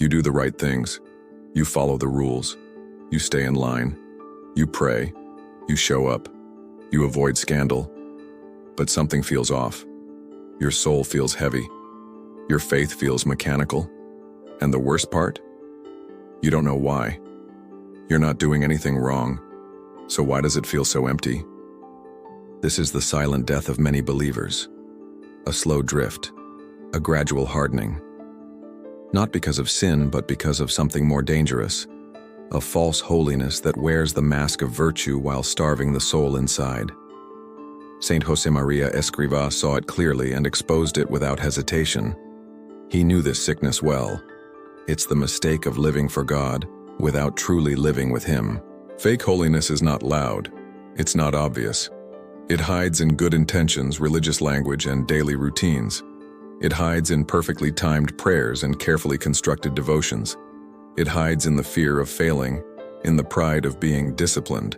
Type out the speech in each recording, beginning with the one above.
You do the right things. You follow the rules. You stay in line. You pray. You show up. You avoid scandal. But something feels off. Your soul feels heavy. Your faith feels mechanical. And the worst part? You don't know why. You're not doing anything wrong. So why does it feel so empty? This is the silent death of many believers. A slow drift. A gradual hardening. Not because of sin, but because of something more dangerous. A false holiness that wears the mask of virtue while starving the soul inside. Saint Josemaría Escrivá saw it clearly and exposed it without hesitation. He knew this sickness well. It's the mistake of living for God without truly living with Him. Fake holiness is not loud. It's not obvious. It hides in good intentions, religious language, and daily routines. It hides in perfectly timed prayers and carefully constructed devotions. It hides in the fear of failing, in the pride of being disciplined,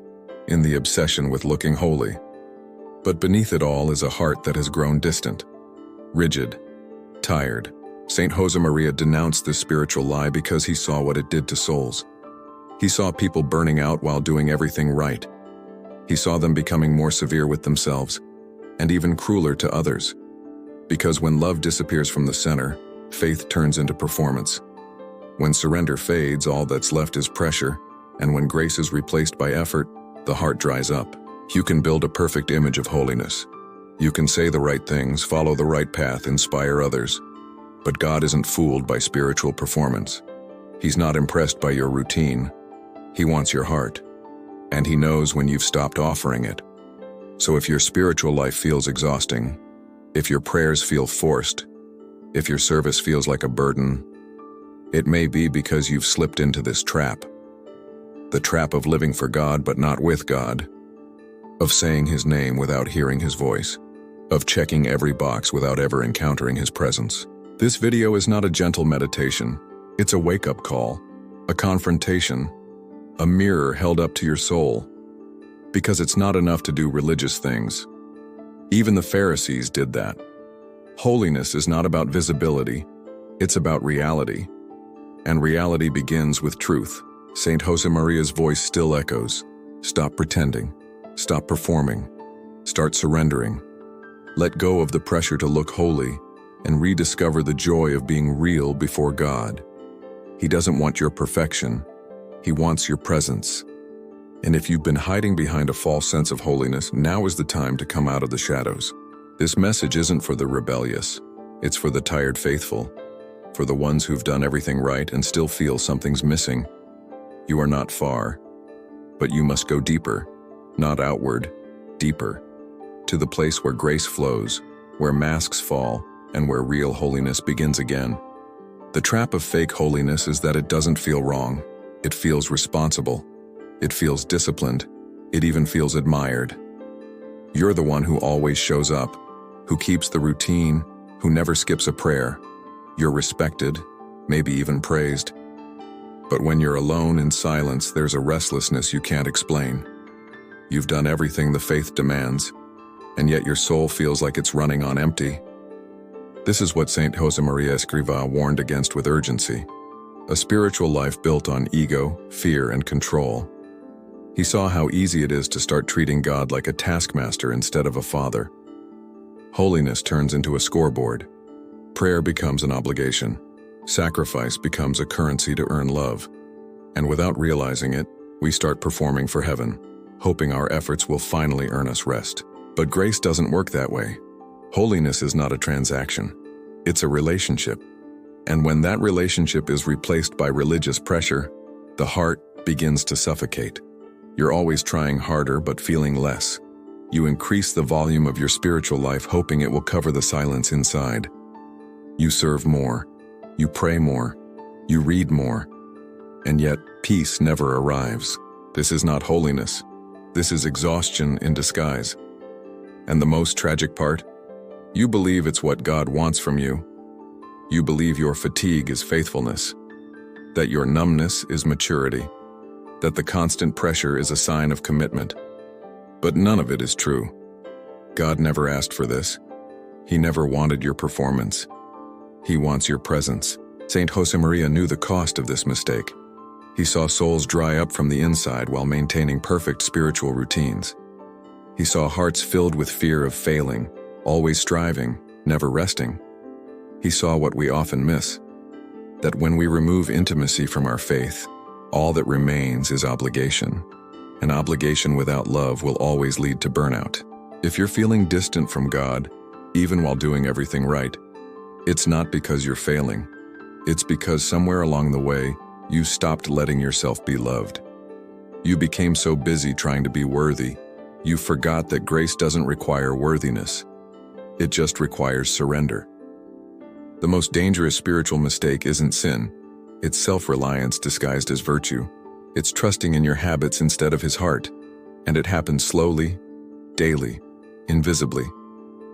in the obsession with looking holy. But beneath it all is a heart that has grown distant, rigid, tired. Saint Josemaría denounced this spiritual lie because he saw what it did to souls. He saw people burning out while doing everything right. He saw them becoming more severe with themselves, and even crueler to others. Because when love disappears from the center, faith turns into performance. When surrender fades, all that's left is pressure, and when grace is replaced by effort, the heart dries up. You can build a perfect image of holiness. You can say the right things, follow the right path, inspire others. But God isn't fooled by spiritual performance. He's not impressed by your routine. He wants your heart. And He knows when you've stopped offering it. So if your spiritual life feels exhausting, if your prayers feel forced, if your service feels like a burden, it may be because you've slipped into this trap. The trap of living for God but not with God, of saying His name without hearing His voice, of checking every box without ever encountering His presence. This video is not a gentle meditation. It's a wake-up call, a confrontation, a mirror held up to your soul. Because it's not enough to do religious things. Even the Pharisees did that. Holiness is not about visibility, it's about reality. And reality begins with truth. Saint Josemaría's voice still echoes. Stop pretending. Stop performing. Start surrendering. Let go of the pressure to look holy and rediscover the joy of being real before God. He doesn't want your perfection. He wants your presence. And if you've been hiding behind a false sense of holiness, now is the time to come out of the shadows. This message isn't for the rebellious. It's for the tired faithful, for the ones who've done everything right and still feel something's missing. You are not far, but you must go deeper, not outward, deeper, to the place where grace flows, where masks fall, and where real holiness begins again. The trap of fake holiness is that it doesn't feel wrong. It feels responsible. It feels disciplined. It even feels admired. You're the one who always shows up, who keeps the routine, who never skips a prayer. You're respected, maybe even praised. But when you're alone in silence, there's a restlessness you can't explain. You've done everything the faith demands, and yet your soul feels like it's running on empty. This is what Saint Josemaría Escrivá warned against with urgency. A spiritual life built on ego, fear, and control. He saw how easy it is to start treating God like a taskmaster instead of a father. Holiness turns into a scoreboard. Prayer becomes an obligation. Sacrifice becomes a currency to earn love. And without realizing it, we start performing for heaven, hoping our efforts will finally earn us rest. But grace doesn't work that way. Holiness is not a transaction. It's a relationship. And when that relationship is replaced by religious pressure, the heart begins to suffocate. You're always trying harder but feeling less. You increase the volume of your spiritual life hoping it will cover the silence inside. You serve more. You pray more. You read more. And yet, peace never arrives. This is not holiness. This is exhaustion in disguise. And the most tragic part? You believe it's what God wants from you. You believe your fatigue is faithfulness, that your numbness is maturity, that the constant pressure is a sign of commitment. But none of it is true. God never asked for this. He never wanted your performance. He wants your presence. Saint Josemaría knew the cost of this mistake. He saw souls dry up from the inside while maintaining perfect spiritual routines. He saw hearts filled with fear of failing, always striving, never resting. He saw what we often miss, that when we remove intimacy from our faith, all that remains is obligation. An obligation without love will always lead to burnout. If you're feeling distant from God, even while doing everything right, it's not because you're failing. It's because somewhere along the way, you stopped letting yourself be loved. You became so busy trying to be worthy, you forgot that grace doesn't require worthiness. It just requires surrender. The most dangerous spiritual mistake isn't sin. It's self-reliance disguised as virtue. It's trusting in your habits instead of His heart. And it happens slowly, daily, invisibly,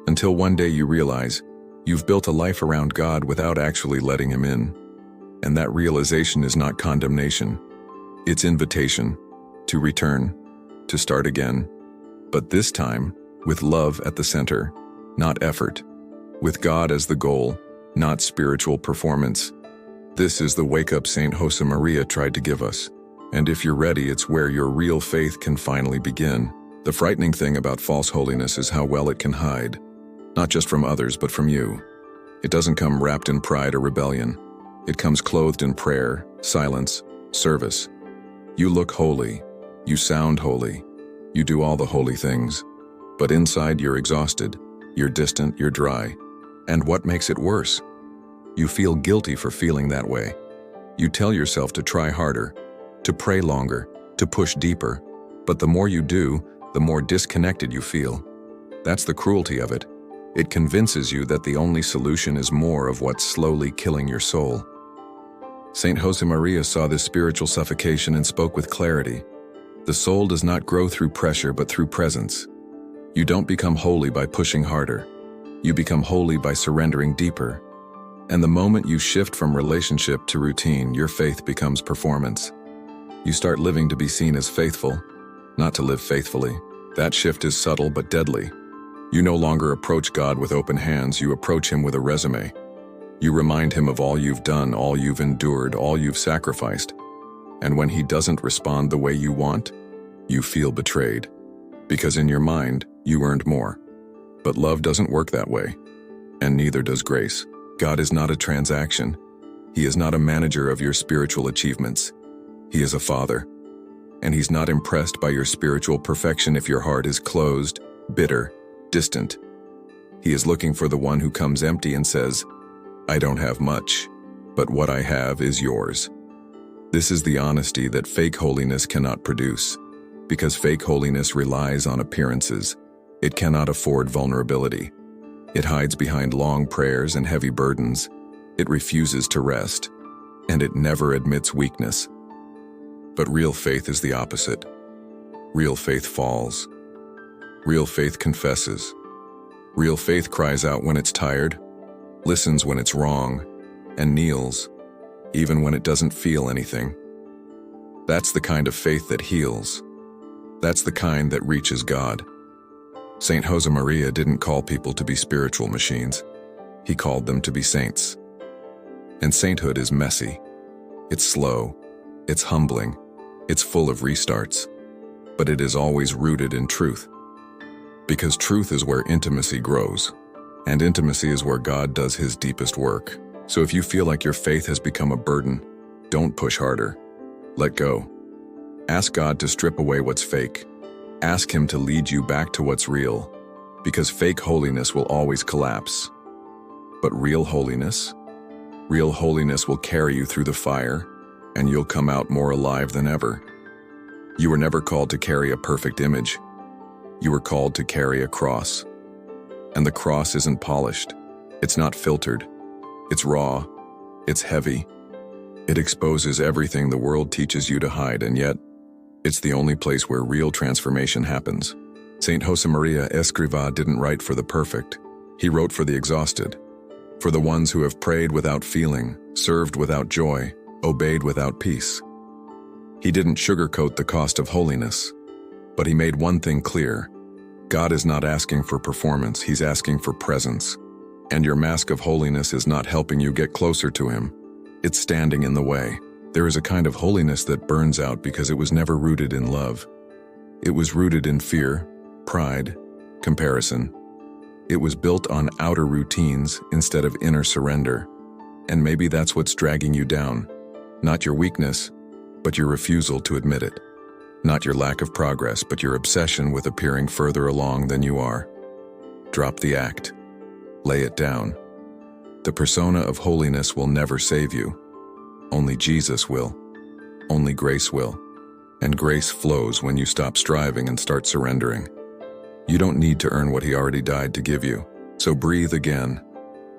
until one day you realize you've built a life around God without actually letting Him in. And that realization is not condemnation. It's invitation to return, to start again. But this time, with love at the center, not effort. With God as the goal, not spiritual performance. This is the wake-up Saint Josemaría tried to give us. And if you're ready, it's where your real faith can finally begin. The frightening thing about false holiness is how well it can hide. Not just from others, but from you. It doesn't come wrapped in pride or rebellion. It comes clothed in prayer, silence, service. You look holy. You sound holy. You do all the holy things. But inside you're exhausted. You're distant, you're dry. And what makes it worse? You feel guilty for feeling that way. You tell yourself to try harder, to pray longer, to push deeper. But the more you do, the more disconnected you feel. That's the cruelty of it. It convinces you that the only solution is more of what's slowly killing your soul. Saint Josemaría saw this spiritual suffocation and spoke with clarity. The soul does not grow through pressure but through presence. You don't become holy by pushing harder. You become holy by surrendering deeper. And the moment you shift from relationship to routine, your faith becomes performance. You start living to be seen as faithful, not to live faithfully. That shift is subtle but deadly. You no longer approach God with open hands, you approach Him with a resume. You remind Him of all you've done, all you've endured, all you've sacrificed. And when He doesn't respond the way you want, you feel betrayed. Because in your mind, you earned more. But love doesn't work that way. And neither does grace. God is not a transaction. He is not a manager of your spiritual achievements. He is a Father. And He's not impressed by your spiritual perfection if your heart is closed, bitter, distant. He is looking for the one who comes empty and says, I don't have much, but what I have is yours. This is the honesty that fake holiness cannot produce, because fake holiness relies on appearances. It cannot afford vulnerability. It hides behind long prayers and heavy burdens. It refuses to rest, and it never admits weakness. But real faith is the opposite. Real faith falls. Real faith confesses. Real faith cries out when it's tired, listens when it's wrong, and kneels, even when it doesn't feel anything. That's the kind of faith that heals. That's the kind that reaches God. Saint Josemaría didn't call people to be spiritual machines. He called them to be saints. And sainthood is messy. It's slow. It's humbling. It's full of restarts. But it is always rooted in truth. Because truth is where intimacy grows. And intimacy is where God does His deepest work. So if you feel like your faith has become a burden, don't push harder. Let go. Ask God to strip away what's fake. Ask Him to lead you back to what's real. Because fake holiness will always collapse. But real holiness will carry you through the fire, and you'll come out more alive than ever. You were never called to carry a perfect image. You were called to carry a cross. And the cross isn't polished. It's not filtered. It's raw. It's heavy. It exposes everything the world teaches you to hide, and yet, it's the only place where real transformation happens. Saint Josemaría Escrivá didn't write for the perfect. He wrote for the exhausted. For the ones who have prayed without feeling, served without joy, obeyed without peace. He didn't sugarcoat the cost of holiness. But he made one thing clear. God is not asking for performance, He's asking for presence. And your mask of holiness is not helping you get closer to Him. It's standing in the way. There is a kind of holiness that burns out because it was never rooted in love. It was rooted in fear, pride, comparison. It was built on outer routines instead of inner surrender. And maybe that's what's dragging you down. Not your weakness, but your refusal to admit it. Not your lack of progress, but your obsession with appearing further along than you are. Drop the act. Lay it down. The persona of holiness will never save you. Only Jesus will. Only grace will. And grace flows when you stop striving and start surrendering. You don't need to earn what He already died to give you. So breathe again.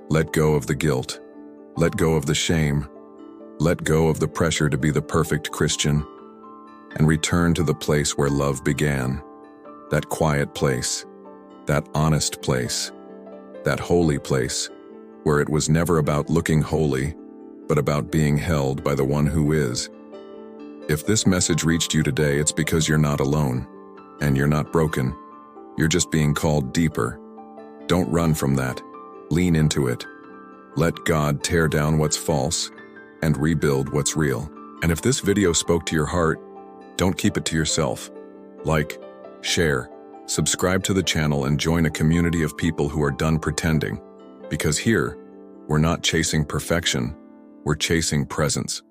Let go of the guilt. Let go of the shame. Let go of the pressure to be the perfect Christian. And return to the place where love began. That quiet place. That honest place. That holy place, where it was never about looking holy, but about being held by the one who is. If this message reached you today, it's because you're not alone, and you're not broken. You're just being called deeper. Don't run from that. Lean into it. Let God tear down what's false and rebuild what's real. And if this video spoke to your heart, don't keep it to yourself. Like, share, subscribe to the channel, and join a community of people who are done pretending. Because here, we're not chasing perfection, we're chasing presence.